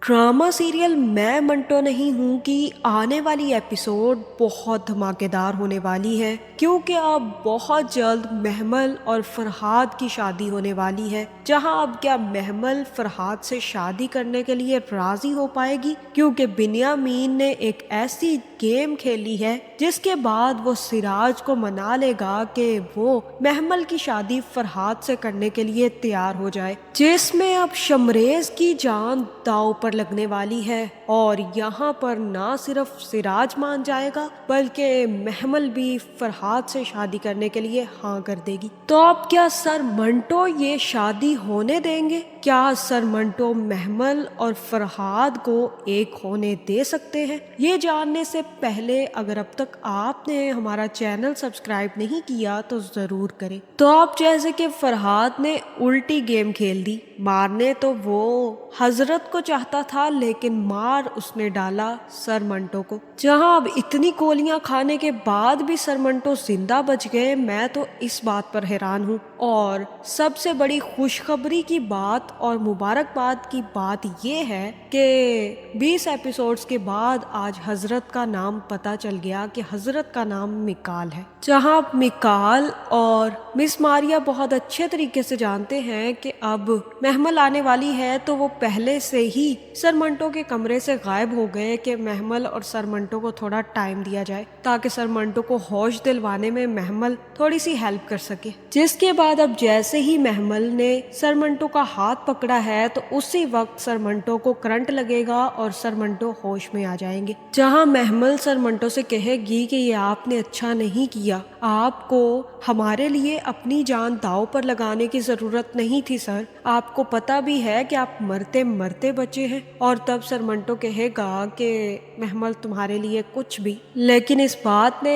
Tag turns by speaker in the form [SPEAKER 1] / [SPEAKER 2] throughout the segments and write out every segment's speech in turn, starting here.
[SPEAKER 1] Drama serial मैं मंटो नहीं हूँ की आने वाली एपिसोड बहुत धमाकेदार होने वाली है, क्योंकि अब बहुत जल्द महमल और फरहाद की शादी होने वाली है। जहां अब क्या महमल फरहाद से शादी करने के लिए राजी हो पाएगी, क्योंकि बिन्यामीन ने एक ऐसी गेम खेली है जिसके बाद वो सिराज को मना लेगा कि वो महमल की शादी फरहाद से करने के लिए तैयार हो जाए, जिसमें अब शमरेज की जान दांव पर लगने वाली है। और यहाँ पर ना सिर्फ सिराज मान जाएगा बल्कि महमल भी फरहाद से शादी करने के लिए हाँ कर देगी। तो अब क्या सर मंटो ये शादी होने देंगे? क्या सर मंटो महमल और फरहाद को एक होने दे सकते हैं? ये जानने से पहले अगर अब तक आपने हमारा चैनल सब्सक्राइब नहीं किया तो जरूर करें। तो अब जैसे कि फरहाद ने उल्टी गेम खेल दी, मारने तो वो हजरत को चाहता था लेकिन मार उसने डाला सर मंटो को। जहां अब इतनी गोलियां खाने के बाद भी सर मंटो जिंदा बच गए, मैं तो इस बात पर हैरान हूँ। और सबसे बड़ी खुशखबरी की बात और मुबारकबाद की बात ये है कि 20 एपिसोड्स के बाद आज हजरत का नाम पता चल गया कि हजरत का नाम मिकाल है। जहां मिकाल और मिस मारिया बहुत अच्छे तरीके से जानते हैं कि अब महमल आने वाली है, तो वो पहले से ही सर मंटो के कमरे से गायब हो गए कि महमल और सर मंटो को थोड़ा टाइम दिया जाए ताकि सर मंटो को होश दिलवाने में महमल थोड़ी सी हेल्प कर सके। जिसके बाद अब जैसे ही महमल ने सर मंटो का हाथ पकड़ा है तो उसी वक्त सर मंटो को करंट लगेगा और सर मंटो होश में आ जाएंगे। जहां महमल सर मंटो से कहेगी कि ये आपने अच्छा नहीं किया, आपको हमारे लिए अपनी जान दांव पर लगाने की जरूरत नहीं थी सर, आपको पता भी है कि आप मरते मरते बचे हैं। और तब सर मंटो कहेगा कि महमल तुम्हारे लिए कुछ भी, लेकिन इस बात ने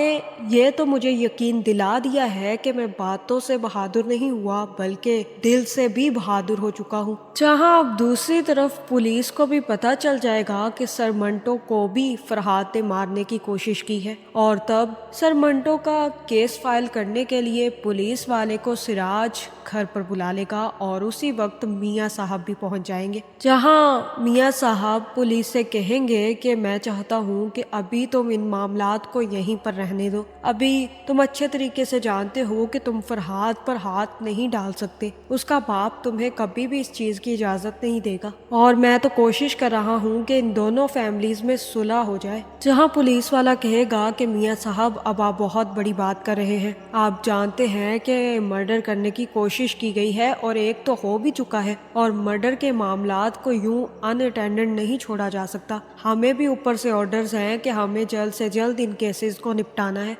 [SPEAKER 1] ये तो मुझे यकीन दिला दिया है कि मैं बातों से बहादुर नहीं हुआ बल्कि दिल से भी बहादुर हो चुका हूँ। जहाँ अब दूसरी तरफ पुलिस को भी पता चल जाएगा कि सर मंटो को भी फरहाद ने मारने की कोशिश की है, और तब सर मंटो का केस फाइल करने के लिए पुलिस वाले को सिराज घर पर बुला लेगा और उसी वक्त मियाँ साहब भी पहुंच जाएंगे। जहां मियाँ साहब पुलिस से कहेंगे कि मैं चाहता हूं कि अभी तुम इन मामलात को यहीं पर रहने दो, अभी तुम अच्छे तरीके से जानते हो कि तुम फरहाद पर हाथ नहीं डाल सकते, उसका बाप तुम्हें कभी भी इस चीज की इजाजत नहीं देगा, और मैं तो कोशिश कर रहा हूं कि इन दोनों फैमिलीज में सुलह हो जाए। जहां पुलिस वाला कहेगा कि मियाँ साहब अब आप बहुत बड़ी बात कर रहे हैं, आप जानते हैं कि मर्डर करने की कोशिश की गई है और एक तो हो भी चुका है, और मर्डर के मामलात को यूं अनअटेंडेड नहीं छोड़ा जा सकता, हमें भी ऊपर से ऑर्डर्स हैं कि हमें जल्द से जल्द इन केसेस को निपटाना है।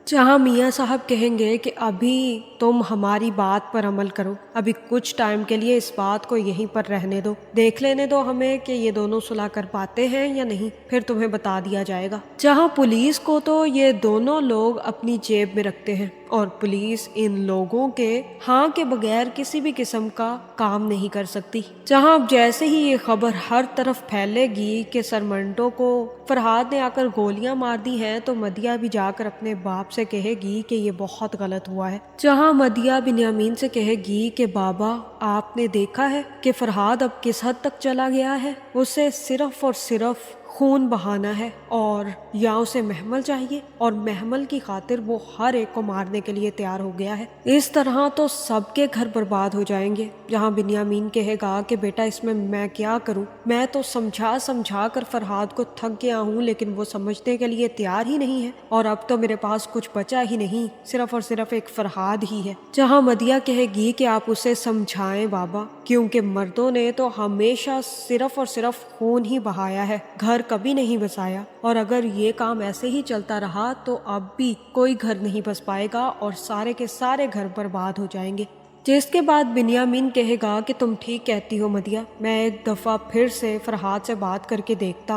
[SPEAKER 1] जहां मियाँ साहब कहेंगे कि अभी तुम हमारी बात पर अमल करो, अभी कुछ टाइम के लिए इस बात को यहीं पर रहने दो, देख लेने दो हमें कि ये दोनों सुलह कर पाते हैं या नहीं, फिर तुम्हें बता दिया जाएगा। जहां पुलिस को तो ये दोनों लोग अपनी जेब में रखते हैं और पुलिस इन लोगों के हाँ के बगैर किसी भी किस्म का काम नहीं कर सकती। जहां अब जैसे ही ये खबर हर तरफ फैलेगी कि सर मंटो को फरहाद ने आकर गोलियां मार दी हैं, तो मदिया भी जाकर अपने बाप से कहेगी कि ये बहुत गलत हुआ है। जहां मदिया बिन्यामीन से कहेगी कि बाबा आपने देखा है कि फरहाद अब किस हद तक चला गया है, उसे सिर्फ और सिर्फ खून बहाना है और या उसे महमल चाहिए, और महमल की खातिर वो हर एक को मारने के लिए तैयार हो गया है। इस तरह तो सबके घर बर्बाद हो जाएंगे। जहां बिन्यामीन कहेगा कि बेटा इसमें मैं क्या करूं, मैं तो समझा समझा कर फरहाद को थक गया हूं, लेकिन वो समझने के लिए तैयार ही नहीं है, और अब तो मेरे पास कुछ बचा ही नहीं, सिर्फ और सिर्फ एक फरहाद ही है। जहां मदिया कहेगी कि आप उसे समझाएं बाबा, क्योंकि मर्दों ने तो हमेशा सिर्फ और सिर्फ खून ही बहाया है, घर कभी नहीं बसाया, और अगर ये काम ऐसे ही चलता रहा तो अब भी कोई घर नहीं बस पाएगा और सारे के सारे घर बर्बाद हो जाएंगे। जिसके बाद बिन्यामीन कहेगा कि तुम ठीक कहती हो मदिया, मैं एक दफा फिर से फरहाद से बात करके देखता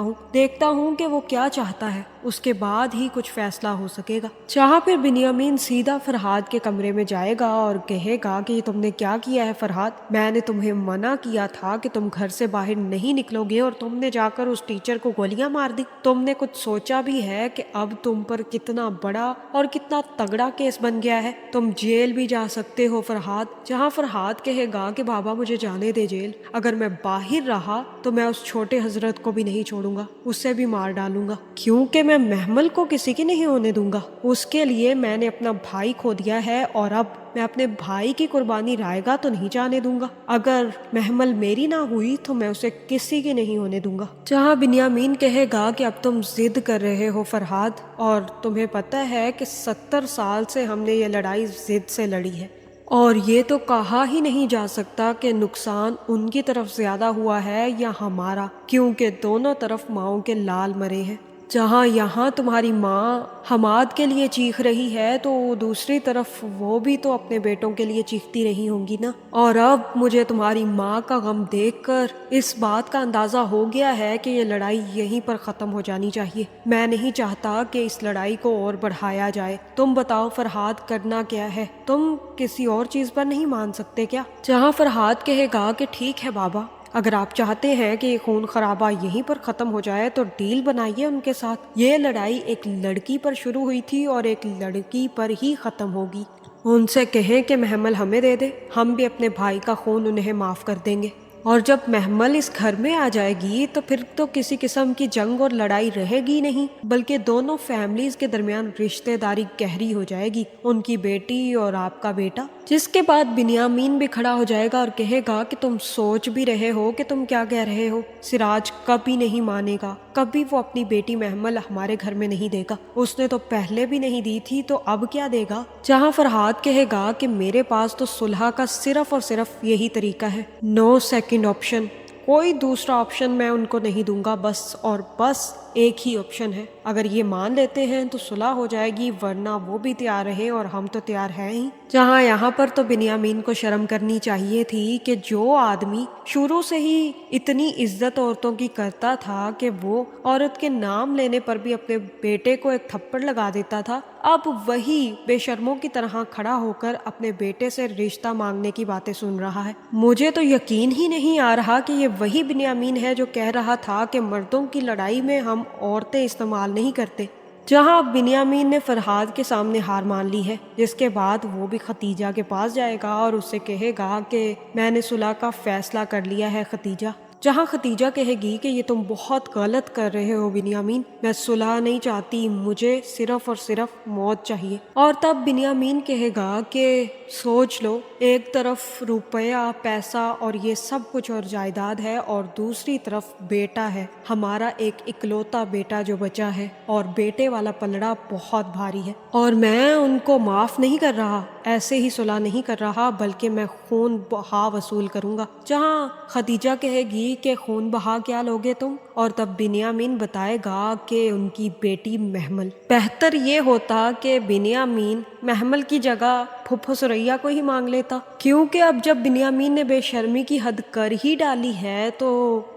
[SPEAKER 1] हूँ कि वो क्या चाहता है। उसके बाद ही कुछ फैसला हो सकेगा। जहाँ फिर बिन्यामीन सीधा फरहाद के कमरे में जाएगा और कहेगा कि ये तुमने क्या किया है फरहाद, मैंने तुम्हें मना किया था कि तुम घर से बाहर नहीं निकलोगे और तुमने जाकर उस टीचर को गोलियां मार दी। तुमने कुछ सोचा भी है कि अब तुम पर कितना बड़ा और कितना तगड़ा केस बन गया है, तुम जेल भी जा सकते हो फरहाद। जहाँ फरहाद कहेगा कि बाबा मुझे जाने दे जेल, अगर मैं बाहर रहा तो मैं उस छोटे हजरत को भी नहीं छोड़ूंगा, उससे भी मार डालूंगा, क्योंकि मैं महमल को किसी की नहीं होने दूंगा। उसके लिए मैंने अपना भाई खो दिया है और अब मैं अपने भाई की कुर्बानी रायगा तो नहीं जाने दूंगा। अगर महमल मेरी ना हुई तो मैं उसे किसी की नहीं होने दूंगा। जहाँ बिन्यामीन कहेगा कि अब तुम जिद कर रहे हो फरहाद, और तुम्हें पता है कि 70 साल से हमने ये लड़ाई जिद से लड़ी है और ये तो कहा ही नहीं जा सकता कि नुकसान उनकी तरफ ज्यादा हुआ है या हमारा, क्योंकि दोनों तरफ माओ के लाल मरे हैं। जहाँ यहाँ तुम्हारी माँ हमाद के लिए चीख रही है तो दूसरी तरफ वो भी तो अपने बेटों के लिए चीखती रही होंगी ना। और अब मुझे तुम्हारी माँ का गम देखकर इस बात का अंदाजा हो गया है कि ये लड़ाई यहीं पर खत्म हो जानी चाहिए। मैं नहीं चाहता कि इस लड़ाई को और बढ़ाया जाए। तुम बताओ फरहाद, करना क्या है? तुम किसी और चीज पर नहीं मान सकते क्या? जहाँ फरहाद कहेगा कि ठीक है बाबा, अगर आप चाहते हैं कि खून खराबा यहीं पर खत्म हो जाए तो डील बनाइए उनके साथ। ये लड़ाई एक लड़की पर शुरू हुई थी और एक लड़की पर ही खत्म होगी। उनसे कहें कि महमल हमें दे दे, हम भी अपने भाई का खून उन्हें माफ कर देंगे। और जब महमल इस घर में आ जाएगी तो फिर तो किसी किस्म की जंग और लड़ाई रहेगी नहीं, बल्कि दोनों फैमिलीज के दरमियान रिश्तेदारी गहरी हो जाएगी, उनकी बेटी और आपका बेटा। जिसके बाद बिन्यामीन भी खड़ा हो जाएगा और कहेगा कि तुम सोच भी रहे हो कि तुम क्या कह रहे हो। सिराज कभी नहीं मानेगा, कभी वो अपनी बेटी महमल हमारे घर में नहीं देगा। उसने तो पहले भी नहीं दी थी तो अब क्या देगा। जहाँ फरहाद कहेगा कि मेरे पास तो सुलह का सिर्फ और सिर्फ यही तरीका है, नो सेकंड ऑप्शन, कोई दूसरा ऑप्शन मैं उनको नहीं दूंगा, बस और बस एक ही ऑप्शन है। अगर ये मान लेते हैं तो सुलह हो जाएगी, वरना वो भी तैयार रहे और हम तो तैयार हैं ही। जहाँ यहाँ पर तो बिन्यामीन को शर्म करनी चाहिए थी कि जो आदमी शुरू से ही इतनी इज्जत औरतों की करता था कि वो औरत के नाम लेने पर भी अपने बेटे को एक थप्पड़ लगा देता था, अब वही बेशर्मों की तरह खड़ा होकर अपने बेटे से रिश्ता मांगने की बातें सुन रहा है। मुझे तो यकीन ही नहीं आ रहा कि ये वही बिन्यामीन है जो कह रहा था कि मर्दों की लड़ाई में हम औरतें इस्तेमाल नहीं करते। जहाँ बिन्यामीन ने फरहाद के सामने हार मान ली है, जिसके बाद वो भी खतीजा के पास जाएगा और उससे कहेगा कि मैंने सुलह का फैसला कर लिया है खतीजा। जहाँ खतीजा कहेगी कि ये तुम बहुत गलत कर रहे हो बिन्यामीन, मैं सुलह नहीं चाहती, मुझे सिर्फ और सिर्फ मौत चाहिए। और तब बिन्यामीन कहेगा कि सोच लो, एक तरफ रुपया पैसा और ये सब कुछ और जायदाद है और दूसरी तरफ बेटा है, हमारा एक इकलौता बेटा जो बचा है, और बेटे वाला पलड़ा बहुत भारी है और मैं उनको माफ नहीं कर रहा, ऐसे ही सुलह नहीं कर रहा, बल्कि मैं खून बहा वसूल करूंगा। जहाँ खदीजा कहेगी कि खून बहा क्या लोगे तुम, और तब बिन्यामीन बताएगा कि उनकी बेटी महमल। बेहतर ये होता कि बिन्यामीन महमल की जगह फुफ्फो सुरैया को ही मांग लेता, क्योंकि अब जब बिन्यामीन ने बेशर्मी की हद कर ही डाली है तो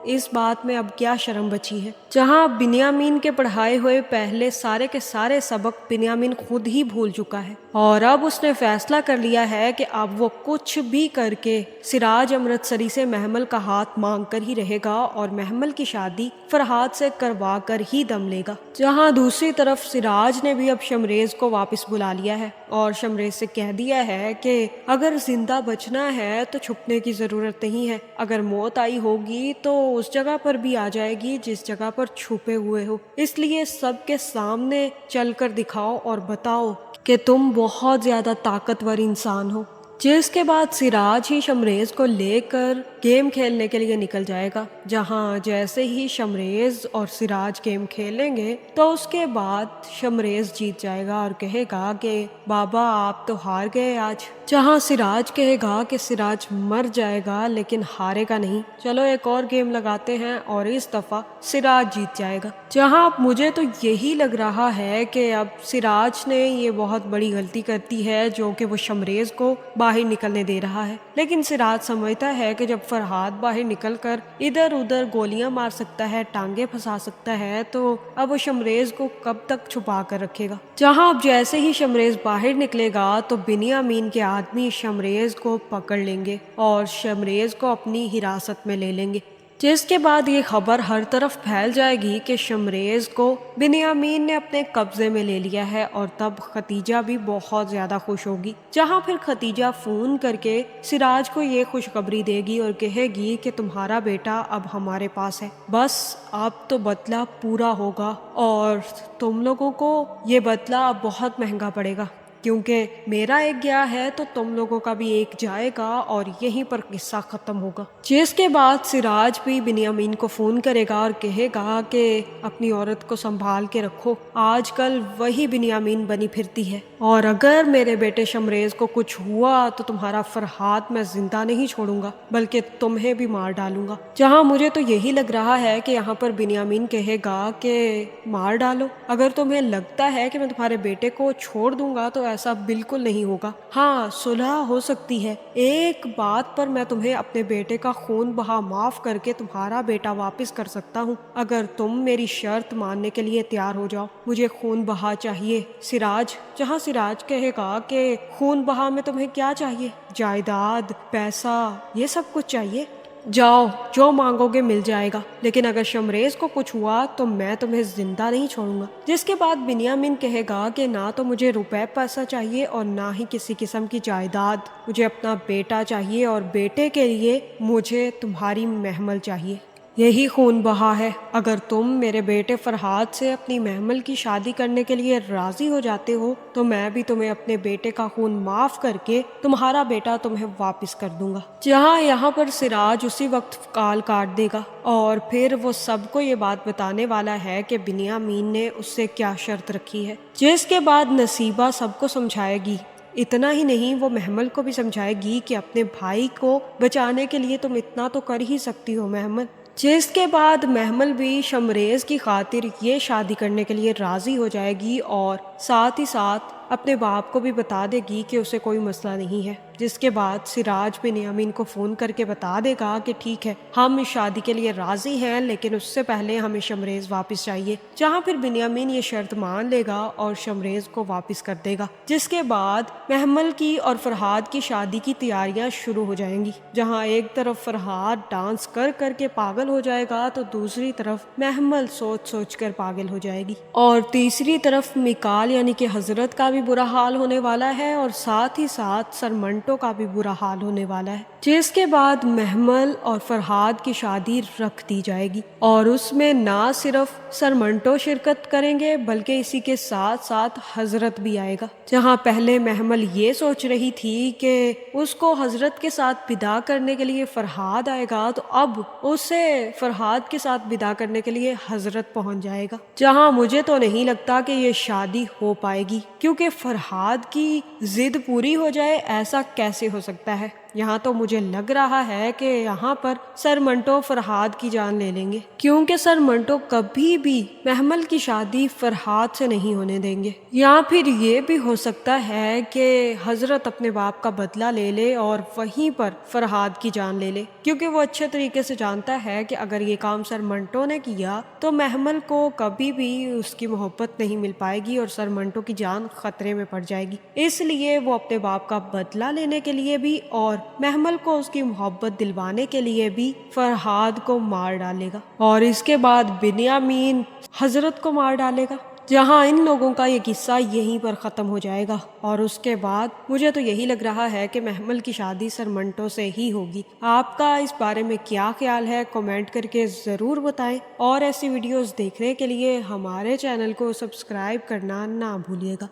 [SPEAKER 1] इस बात में अब क्या शर्म बची है। जहाँ बिन्यामीन के पढ़ाए हुए पहले सारे के सारे सबक बिन्यामीन खुद ही भूल चुका है और अब उसने फैसला कर लिया है कि अब वो कुछ भी करके सिराज अमृतसरी से महमल का हाथ मांग कर ही रहेगा और महमल की शादी फरहाद से करवा कर ही दम लेगा। जहाँ दूसरी तरफ सिराज ने भी अब शमरेज को वापस बुला लिया है और शमरेज से कह दिया है कि अगर जिंदा बचना है तो छुपने की जरूरत नहीं है, अगर मौत आई होगी तो उस जगह पर भी आ जाएगी जिस जगह पर छुपे हुए हो, इसलिए सबके सामने चलकर दिखाओ और बताओ कि तुम बहुत ज्यादा ताकतवर इंसान हो। जिसके बाद सिराज ही शमरेज को लेकर गेम खेलने के लिए निकल जाएगा। जहां जैसे ही शमरेज और सिराज गेम खेलेंगे तो उसके बाद शमरेज जीत जाएगा और कहेगा कि बाबा आप तो हार गए आज। जहां सिराज कहेगा कि सिराज मर जाएगा लेकिन हारेगा नहीं, चलो एक और गेम लगाते हैं और इस दफा सिराज जीत जाएगा। जहां मुझे तो यही लग रहा है कि अब सिराज ने ये बहुत बड़ी गलती करती है जो कि वो शमरेज को बाहर باہر نکلنے دے رہا ہے، لیکن سراج سمجھتا ہے کہ جب فرحاد باہر نکل کر ادھر ادھر گولیاں مار سکتا ہے، ٹانگیں پھنسا سکتا ہے، تو اب وہ شمریز کو کب تک چھپا کر رکھے گا۔ جہاں اب جیسے ہی شمریز باہر نکلے گا تو بنیامین کے آدمی شمریز کو پکڑ لیں گے اور شمریز کو اپنی حراست میں لے لیں گے، جس کے بعد یہ خبر ہر طرف پھیل جائے گی کہ شمریز کو بنیامین نے اپنے قبضے میں لے لیا ہے، اور تب ختیجہ بھی بہت زیادہ خوش ہوگی، جہاں پھر ختیجہ فون کر کے سراج کو یہ خوشخبری دے گی اور کہے گی کہ تمہارا بیٹا اب ہمارے پاس ہے، بس اب تو بدلہ پورا ہوگا اور تم لوگوں کو یہ بدلہ اب بہت مہنگا پڑے گا، کیونکہ میرا ایک گیا ہے تو تم لوگوں کا بھی ایک جائے گا اور یہیں پر قصہ ختم ہوگا۔ جس کے بعد سراج بھی بنیامین کو فون کرے گا اور کہے گا کہ اپنی عورت کو سنبھال کے رکھو، آج کل وہی بنیامین بنی پھرتی ہے، اور اگر میرے بیٹے شمریز کو کچھ ہوا تو تمہارا فرحاد میں زندہ نہیں چھوڑوں گا بلکہ تمہیں بھی مار ڈالوں گا۔ جہاں مجھے تو یہی لگ رہا ہے کہ یہاں پر بنیامین کہے گا کہ مار ڈالو، اگر تمہیں لگتا ہے کہ میں تمہارے بیٹے کو چھوڑ دوں گا تو ایسا بالکل نہیں ہوگا، ہاں صلح ہو سکتی ہے، ایک بات پر میں تمہیں اپنے بیٹے کا خون بہا معاف کر کے تمہارا بیٹا واپس کر سکتا ہوں، اگر تم میری شرط ماننے کے لیے تیار ہو جاؤ۔ مجھے خون بہا چاہیے سراج، جہاں سراج کہے گا کہ خون بہا میں تمہیں کیا چاہیے، جائیداد، پیسہ، یہ سب کچھ چاہیے، جاؤ جو مانگو گے مل جائے گا، لیکن اگر شمریز کو کچھ ہوا تو میں تمہیں زندہ نہیں چھوڑوں گا۔ جس کے بعد بنیامین کہے گا کہ نہ تو مجھے روپے پیسہ چاہیے اور نہ ہی کسی قسم کی جائیداد، مجھے اپنا بیٹا چاہیے اور بیٹے کے لیے مجھے تمہاری محمل چاہیے، یہی خون بہا ہے۔ اگر تم میرے بیٹے فرحاد سے اپنی محمل کی شادی کرنے کے لیے راضی ہو جاتے ہو تو میں بھی تمہیں اپنے بیٹے کا خون معاف کر کے تمہارا بیٹا تمہیں واپس کر دوں گا۔ جہاں یہاں پر سراج اسی وقت کال کاٹ دے گا اور پھر وہ سب کو یہ بات بتانے والا ہے کہ بنیامین نے اس سے کیا شرط رکھی ہے، جس کے بعد نصیبہ سب کو سمجھائے گی، اتنا ہی نہیں وہ محمل کو بھی سمجھائے گی کہ اپنے بھائی کو بچانے کے لیے تم اتنا تو کر ہی سکتی ہو محمل۔ جس کے بعد محمل بھی شمریز کی خاطر یہ شادی کرنے کے لیے راضی ہو جائے گی اور ساتھ ہی ساتھ اپنے باپ کو بھی بتا دے گی کہ اسے کوئی مسئلہ نہیں ہے۔ جس کے بعد سراج بنیامین کو فون کر کے بتا دے گا کہ ٹھیک ہے ہم اس شادی کے لیے راضی ہیں، لیکن اس سے پہلے ہمیں شمریز واپس چاہیے، جہاں پھر بنیامین یہ شرط مان لے گا اور شمریز کو واپس کر دے گا۔ جس کے بعد محمل کی اور فرحاد کی شادی کی تیاریاں شروع ہو جائیں گی، جہاں ایک طرف فرحاد ڈانس کر کر کے پاگل ہو جائے گا تو دوسری طرف محمل سوچ سوچ کر پاگل ہو جائے گی، اور تیسری طرف میکال یعنی کہ حضرت کا بھی برا حال ہونے والا ہے اور ساتھ ہی ساتھ سر منٹو کا بھی برا حال ہونے والا ہے۔ جس کے بعد محمل اور فرحاد کی شادی رکھ دی جائے گی اور اس میں نہ صرف سر منٹو شرکت کریں گے بلکہ اسی کے ساتھ ساتھ حضرت بھی آئے گا، جہاں پہلے محمل یہ سوچ رہی تھی کہ اس کو حضرت کے ساتھ ودا کرنے کے لیے فرحاد آئے گا تو اب اسے فرحاد کے ساتھ ودا کرنے کے لیے حضرت پہنچ جائے گا، جہاں مجھے تو نہیں لگتا کہ یہ شادی ہو پائے گی، کیونکہ فرحاد کی ضد پوری ہو جائے ایسا کیسے ہو سکتا ہے۔ یہاں تو مجھے لگ رہا ہے کہ یہاں پر سر منٹو فرحاد کی جان لے لیں گے، کیونکہ سر منٹو کبھی بھی محمل کی شادی فرحاد سے نہیں ہونے دیں گے، یا پھر یہ بھی ہو سکتا ہے کہ حضرت اپنے باپ کا بدلہ لے لے اور وہیں پر فرحاد کی جان لے لے، کیونکہ وہ اچھے طریقے سے جانتا ہے کہ اگر یہ کام سر منٹو نے کیا تو محمل کو کبھی بھی اس کی محبت نہیں مل پائے گی اور سر منٹو کی جان خطرے میں پڑ جائے گی، اس لیے وہ اپنے باپ کا بدلہ لینے کے لیے بھی اور محمل کو اس کی محبت دلوانے کے لیے بھی فرحاد کو مار ڈالے گا، اور اس کے بعد بنیامین حضرت کو مار ڈالے گا، جہاں ان لوگوں کا یہ قصہ یہیں پر ختم ہو جائے گا۔ اور اس کے بعد مجھے تو یہی لگ رہا ہے کہ محمل کی شادی سر منٹو سے ہی ہوگی۔ آپ کا اس بارے میں کیا خیال ہے کمنٹ کر کے ضرور بتائیں، اور ایسی ویڈیوز دیکھنے کے لیے ہمارے چینل کو سبسکرائب کرنا نہ بھولیے گا۔